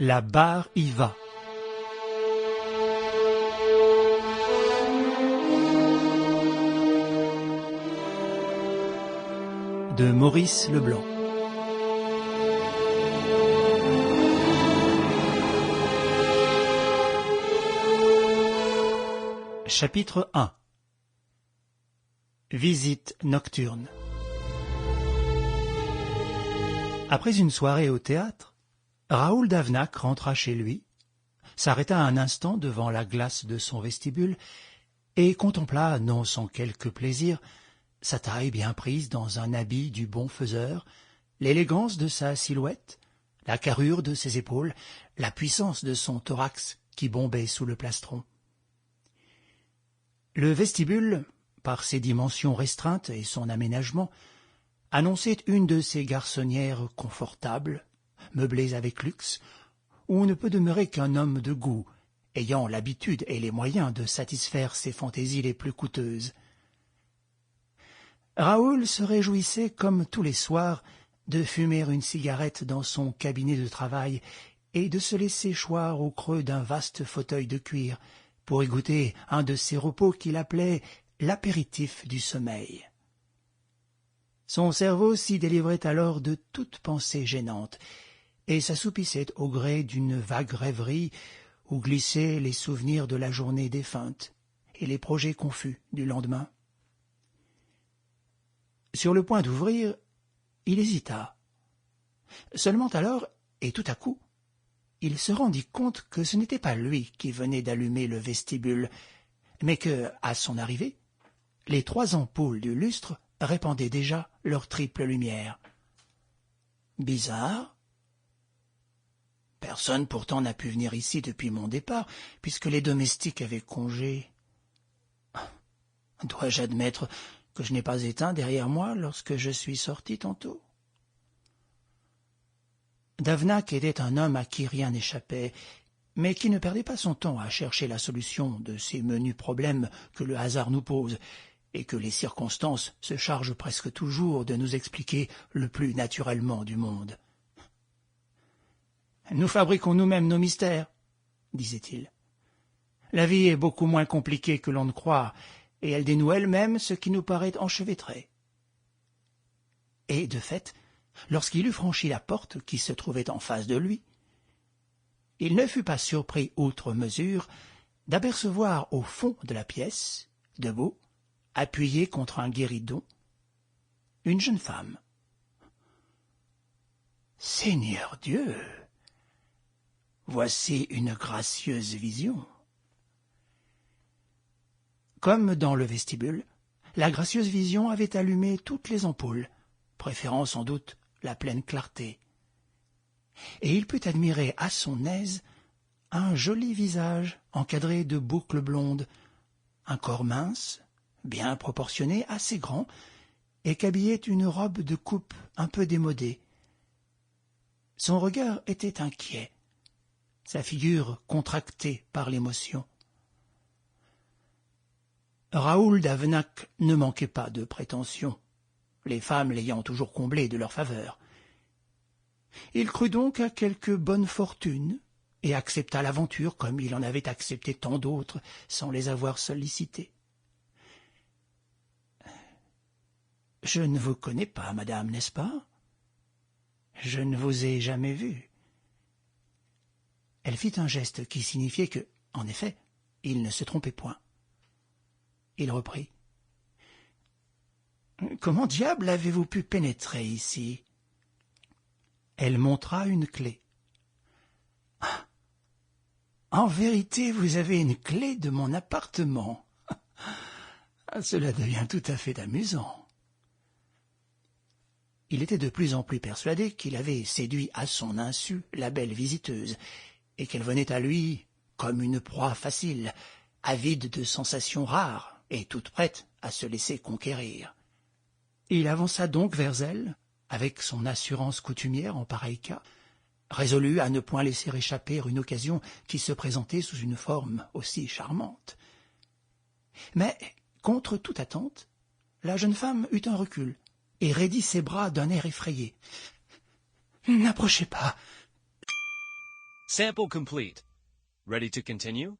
La barre y va. De Maurice Leblanc. Chapitre 1. Visite nocturne. Après une soirée au théâtre, Raoul d'Avnac rentra chez lui, s'arrêta un instant devant la glace de son vestibule et contempla, non sans quelque plaisir, sa taille bien prise dans un habit du bon faiseur, l'élégance de sa silhouette, la carrure de ses épaules, la puissance de son thorax qui bombait sous le plastron. Le vestibule, par ses dimensions restreintes et son aménagement, annonçait une de ces garçonnières confortables, meublées avec luxe, où ne peut demeurer qu'un homme de goût, ayant l'habitude et les moyens de satisfaire ses fantaisies les plus coûteuses. Raoul se réjouissait, comme tous les soirs, de fumer une cigarette dans son cabinet de travail et de se laisser choir au creux d'un vaste fauteuil de cuir pour y goûter un de ces repos qu'il appelait l'apéritif du sommeil. Son cerveau s'y délivrait alors de toute pensée gênante et s'assoupissait au gré d'une vague rêverie où glissaient les souvenirs de la journée défunte et les projets confus du lendemain. Sur le point d'ouvrir, il hésita. Seulement alors, et tout à coup, il se rendit compte que ce n'était pas lui qui venait d'allumer le vestibule, mais que, à son arrivée, les 3 ampoules du lustre répandaient déjà leur triple lumière. Bizarre. Personne pourtant n'a pu venir ici depuis mon départ, puisque les domestiques avaient congé. Dois-je admettre que je n'ai pas éteint derrière moi lorsque je suis sorti tantôt? D'Avnac était un homme à qui rien n'échappait, mais qui ne perdait pas son temps à chercher la solution de ces menus problèmes que le hasard nous pose, et que les circonstances se chargent presque toujours de nous expliquer le plus naturellement du monde. « Nous fabriquons nous-mêmes nos mystères, » disait-il. « La vie est beaucoup moins compliquée que l'on ne croit, et elle dénoue elle-même ce qui nous paraît enchevêtré. » Et, de fait, lorsqu'il eut franchi la porte qui se trouvait en face de lui, il ne fut pas surpris outre mesure d'apercevoir au fond de la pièce, debout, appuyée contre un guéridon, une jeune femme. « Seigneur Dieu! Voici une gracieuse vision. » Comme dans le vestibule, la gracieuse vision avait allumé toutes les ampoules, préférant sans doute la pleine clarté. Et il put admirer à son aise un joli visage encadré de boucles blondes, un corps mince, bien proportionné, assez grand, et qu'habillait une robe de coupe un peu démodée. Son regard était inquiet, sa figure contractée par l'émotion. Raoul d'Avnac ne manquait pas de prétentions, les femmes l'ayant toujours comblé de leur faveur. Il crut donc à quelque bonne fortune et accepta l'aventure comme il en avait accepté tant d'autres sans les avoir sollicitées. « Je ne vous connais pas, madame, n'est-ce pas? Je ne vous ai jamais vue. » Elle fit un geste qui signifiait que, en effet, il ne se trompait point. Il reprit. « Comment diable avez-vous pu pénétrer ici ?» Elle montra une clé. Ah, « En vérité, vous avez une clé de mon appartement. Cela devient tout à fait amusant. » Il était de plus en plus persuadé qu'il avait séduit à son insu la belle visiteuse, et qu'elle venait à lui comme une proie facile, avide de sensations rares et toute prête à se laisser conquérir. Il avança donc vers elle, avec son assurance coutumière en pareil cas, résolu à ne point laisser échapper une occasion qui se présentait sous une forme aussi charmante. Mais, contre toute attente, la jeune femme eut un recul et raidit ses bras d'un air effrayé. « N'approchez pas. Sample complete. Ready to continue?